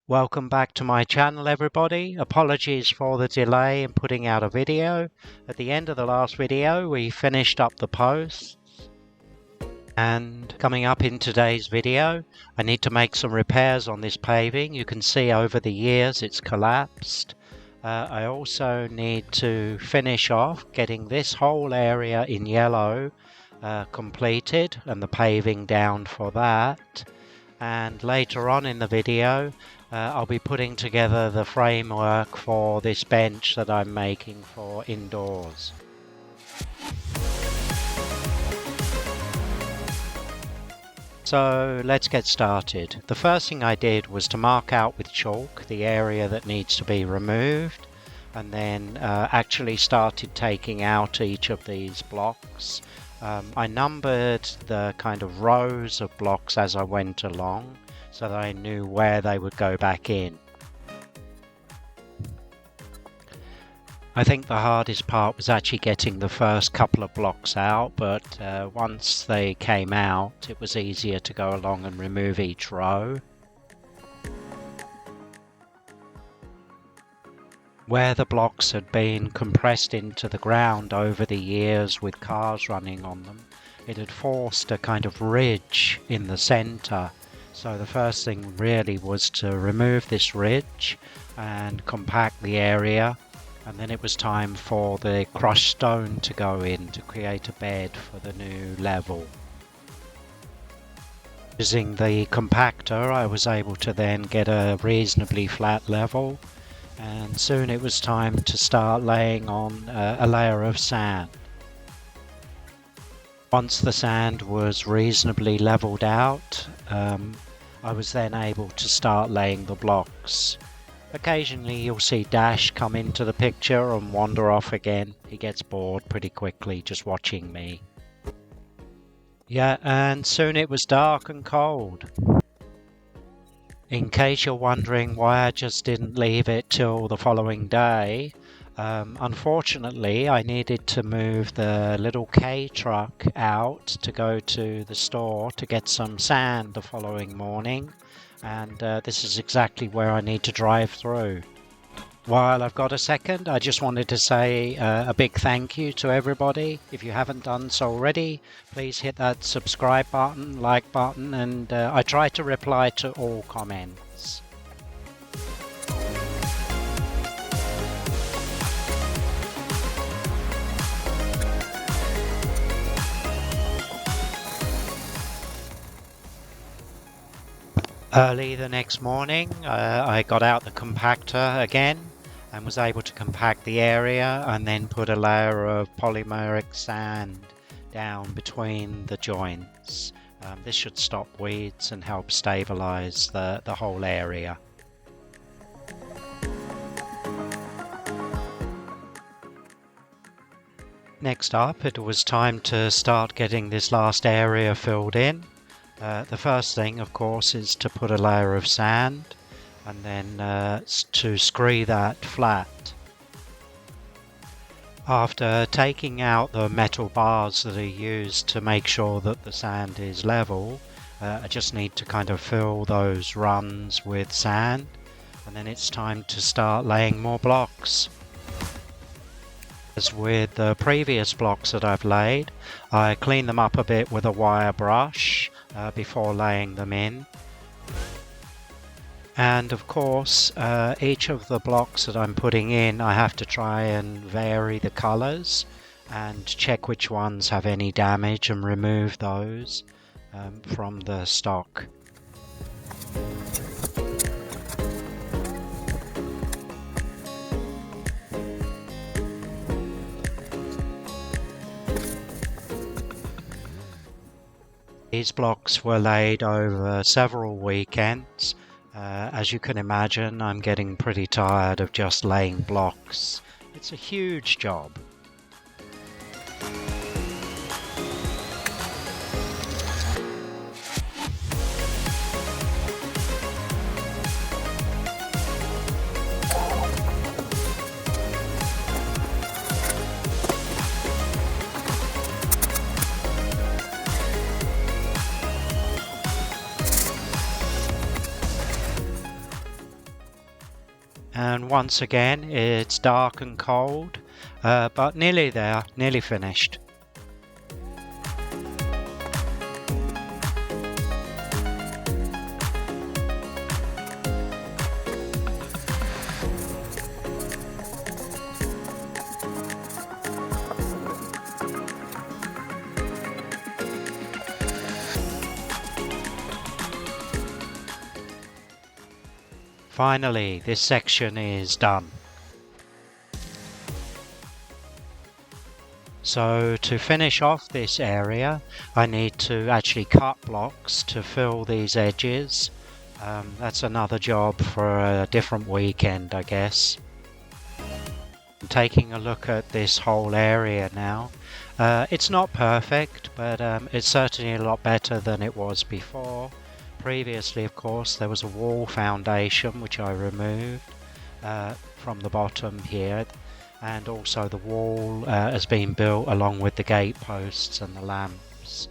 Welcome back to my channel, everybody. Apologies for the delay in putting out a video. At the end of the last video we finished up the posts, and coming up in today's video I need to make some repairs on this paving. You can see over the years it's collapsed. I also need to finish off getting this whole area in yellow completed and the paving down for that. And later on in the video I'll be putting together the framework for this bench that I'm making for indoors. So let's get started. The first thing I did was to mark out with chalk the area that needs to be removed, and then actually started taking out each of these blocks. I numbered the kind of rows of blocks as I went along so that I knew where they would go back in. I think the hardest part was actually getting the first couple of blocks out, but once they came out it was easier to go along and remove each row. Where the blocks had been compressed into the ground over the years with cars running on them, it had forced a kind of ridge in the center. So the first thing really was to remove this ridge and compact the area, and then it was time for the crushed stone to go in to create a bed for the new level. Using the compactor I was able to then get a reasonably flat level, and soon it was time to start laying on a layer of sand. Once the sand was reasonably leveled out, I was then able to start laying the blocks. Occasionally you'll see Dash come into the picture and wander off again. He gets bored pretty quickly just watching me. Yeah, and soon it was dark and cold. In case you're wondering why I just didn't leave it till the following day, unfortunately I needed to move the little K truck out to go to the store to get some sand the following morning, and this is exactly where I need to drive through. While I've got a second, I just wanted to say a big thank you to everybody. If you haven't done so already, please hit that subscribe button, like button, and I try to reply to all comments. Early the next morning, I got out the compactor again and was able to compact the area and then put a layer of polymeric sand down between the joints. This should stop weeds and help stabilize the whole area. Next up, it was time to start getting this last area filled in. The first thing, of course, is to put a layer of sand and then to scree that flat. After taking out the metal bars that are used to make sure that the sand is level, I just need to kind of fill those runs with sand, and then it's time to start laying more blocks. As with the previous blocks that I've laid, I clean them up a bit with a wire brush before laying them in. And of course, each of the blocks that I'm putting in, I have to try and vary the colors and check which ones have any damage and remove those from the stock. These blocks were laid over several weekends. As you can imagine, I'm getting pretty tired of just laying blocks. It's a huge job. And once again, it's dark and cold, but nearly there, nearly finished. Finally, this section is done. So to finish off this area, I need to actually cut blocks to fill these edges. That's another job for a different weekend, I guess. I'm taking a look at this whole area now. It's not perfect, but it's certainly a lot better than it was before. Previously, of course, there was a wall foundation which I removed from the bottom here, and also the wall has been built along with the gate posts and the lamps.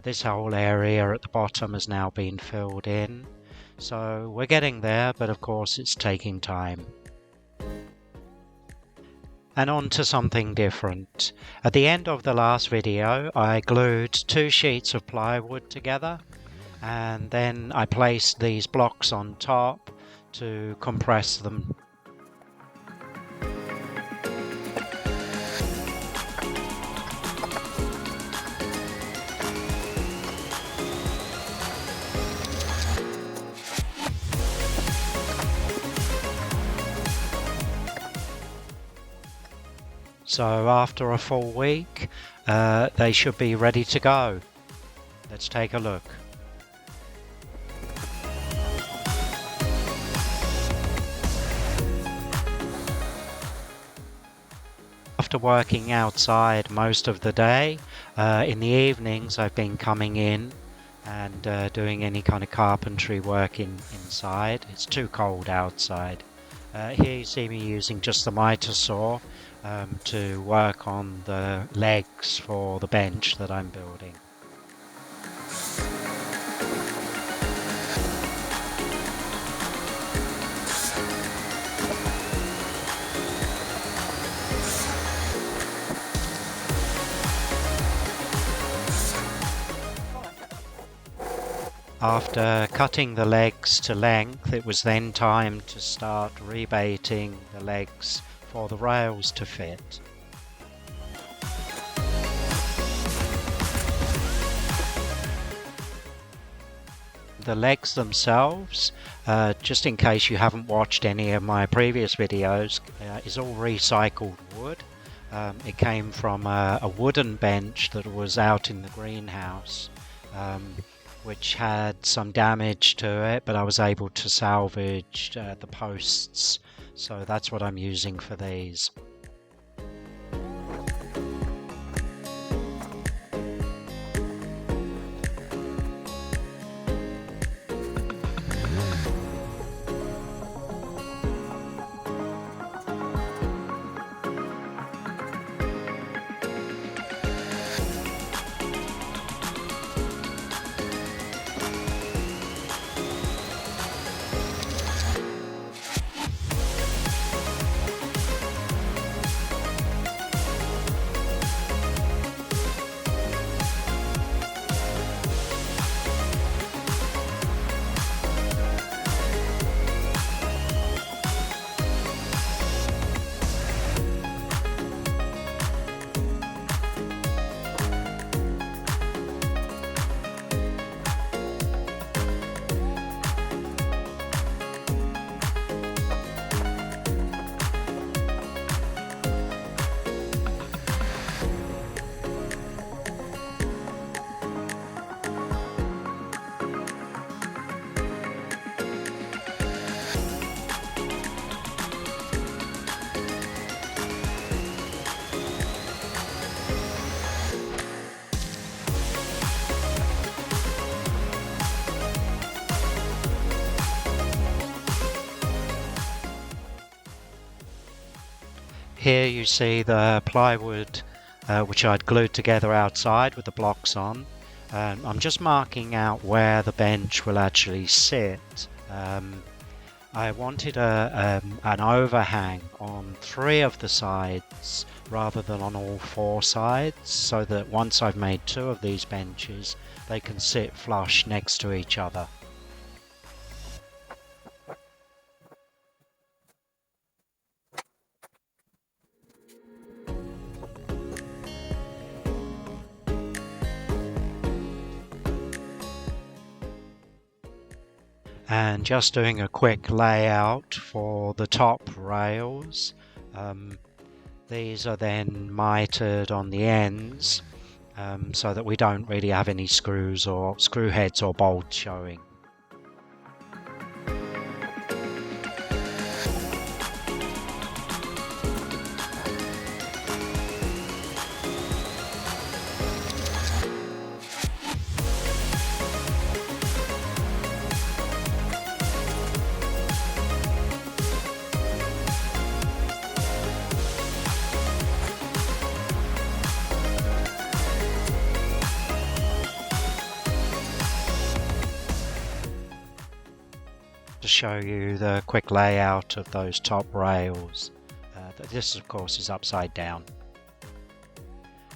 This whole area at the bottom has now been filled in, so we're getting there, but of course it's taking time. And on to something different. At the end of the last video, I glued 2 sheets of plywood together, and then I placed these blocks on top to compress them. So after a full week, they should be ready to go. Let's take a look. After working outside most of the day, in the evenings I've been coming in and doing any kind of carpentry work inside. It's too cold outside. Here you see me using just the miter saw to work on the legs for the bench that I'm building. After cutting the legs to length, it was then time to start rebaiting the legs for the rails to fit. The legs themselves, just in case you haven't watched any of my previous videos, is all recycled wood. It came from a wooden bench that was out in the greenhouse, which had some damage to it, but I was able to salvage the posts, so that's what I'm using for these. Here you see the plywood which I'd glued together outside with the blocks on. I'm just marking out where the bench will actually sit. I wanted an overhang on 3 of the sides rather than on all 4 sides, so that once I've made 2 of these benches, they can sit flush next to each other. And just doing a quick layout for the top rails. These are then mitered on the ends, so that we don't really have any screws or screw heads or bolts showing. To show you the quick layout of those top rails. This of course is upside down.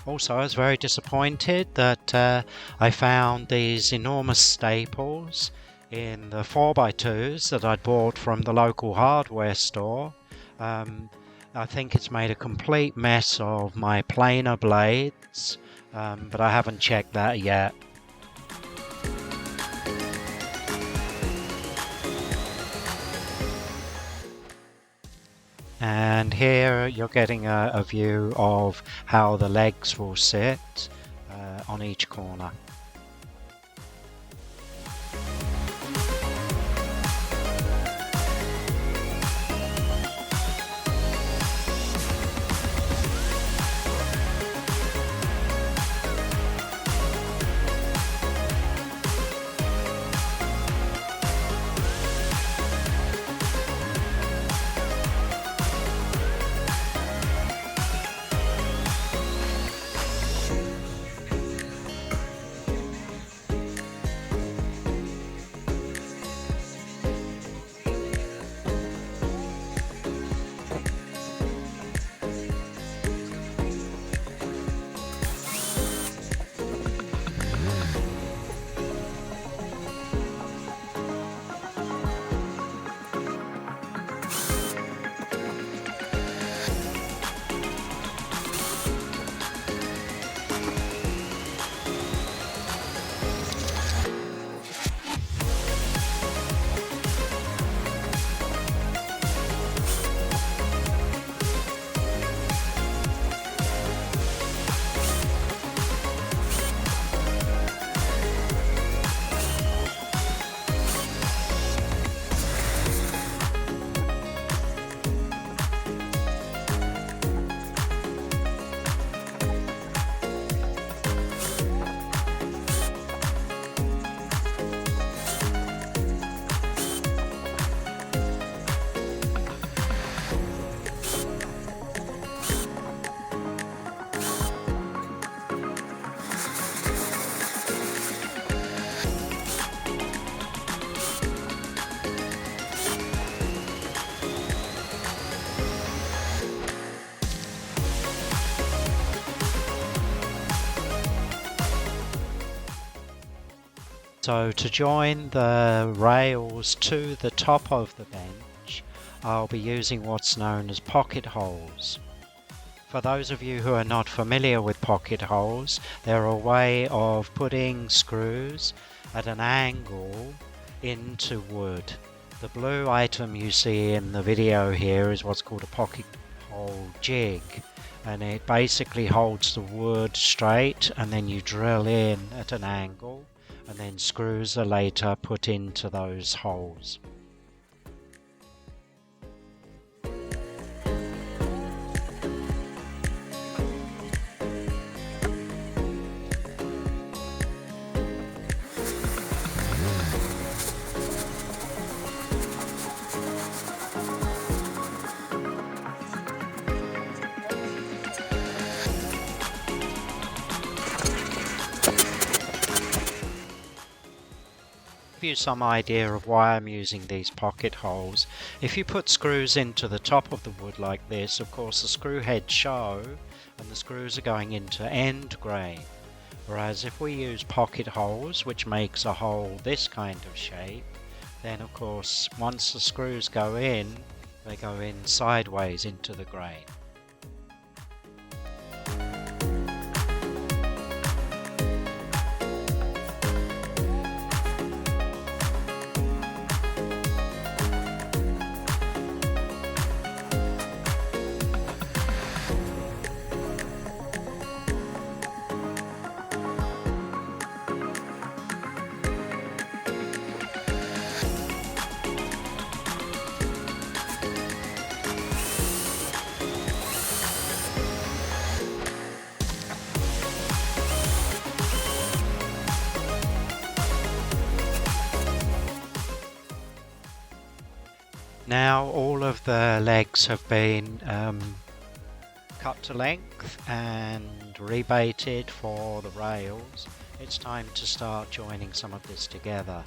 Also, I was very disappointed that I found these enormous staples in the 4x2s that I'd bought from the local hardware store. I think it's made a complete mess of my planer blades, but I haven't checked that yet. And here you're getting a view of how the legs will sit on each corner. So to join the rails to the top of the bench, I'll be using what's known as pocket holes. For those of you who are not familiar with pocket holes, they're a way of putting screws at an angle into wood. The blue item you see in the video here is what's called a pocket hole jig, and it basically holds the wood straight, and then you drill in at an angle, and then screws are later put into those holes. Give you some idea of why I'm using these pocket holes. If you put screws into the top of the wood like this, of course the screw heads show and the screws are going into end grain. Whereas if we use pocket holes, which makes a hole this kind of shape, then of course once the screws go in, they go in sideways into the grain. Now all of the legs have been cut to length and rebaited for the rails. It's time to start joining some of this together.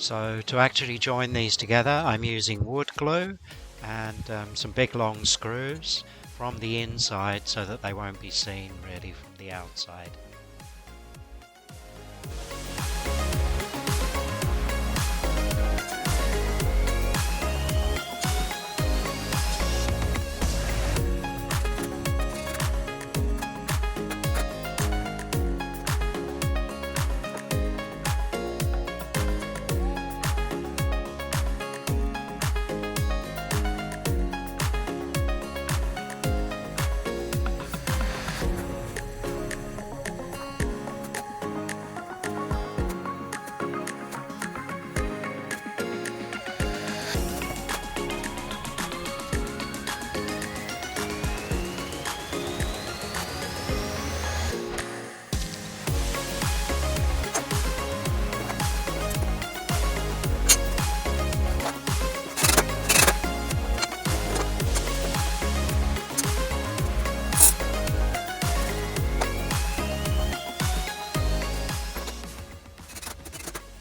So to actually join these together, I'm using wood glue and some big long screws from the inside so that they won't be seen really from the outside.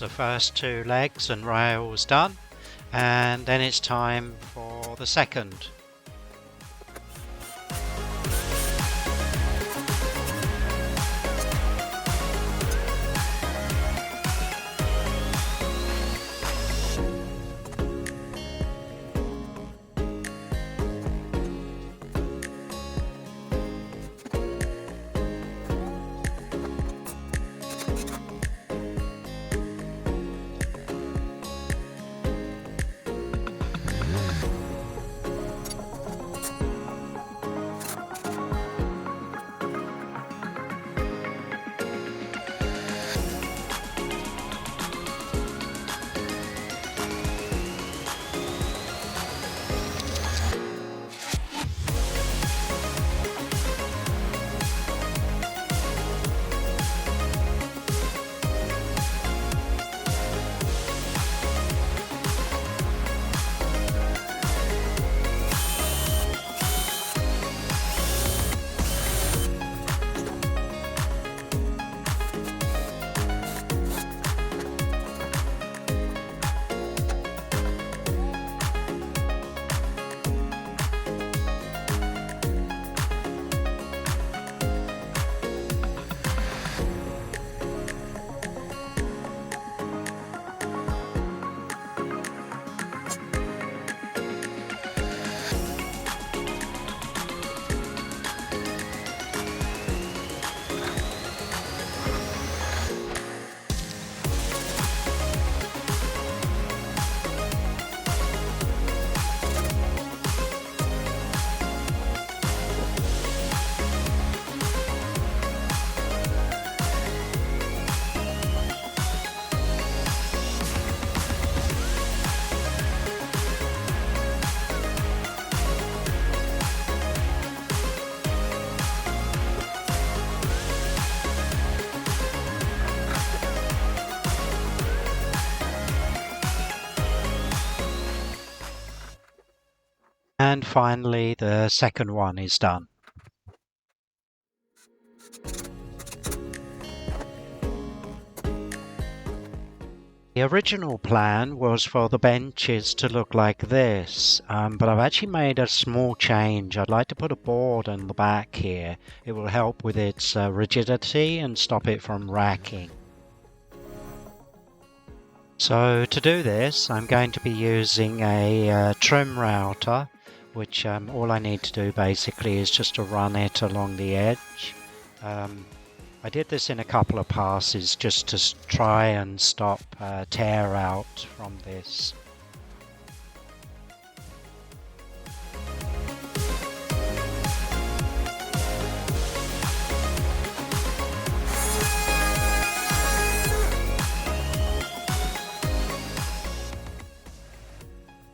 The first two legs and rails done, and then it's time for the second. And finally, the second one is done. The original plan was for the benches to look like this, but I've actually made a small change. I'd like to put a board in the back here. It will help with its rigidity and stop it from racking. So to do this, I'm going to be using a trim router, which all I need to do basically is just to run it along the edge. I did this in a couple of passes just to try and stop tear out from this.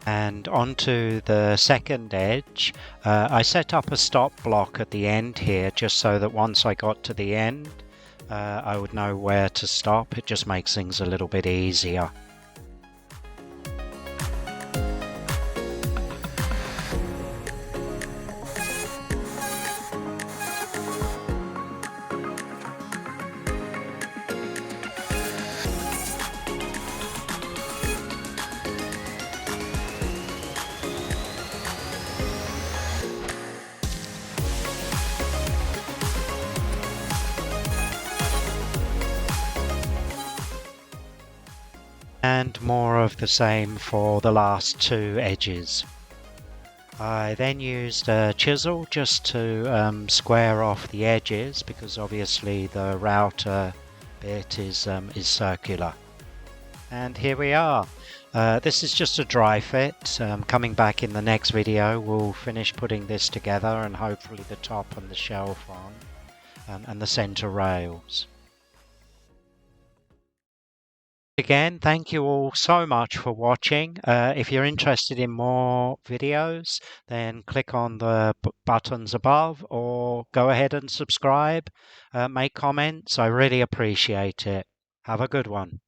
And onto the second edge, I set up a stop block at the end here just so that once I got to the end, I would know where to stop. It just makes things a little bit easier. And more of the same for the last two edges. I then used a chisel just to square off the edges because obviously the router bit is circular. And here we are. This is just a dry fit. Coming back in the next video, we'll finish putting this together and hopefully the top and the shelf on and the center rails. Again, thank you all so much for watching. If you're interested in more videos, then click on the buttons above or go ahead and subscribe. Make comments. I really appreciate it. Have a good one.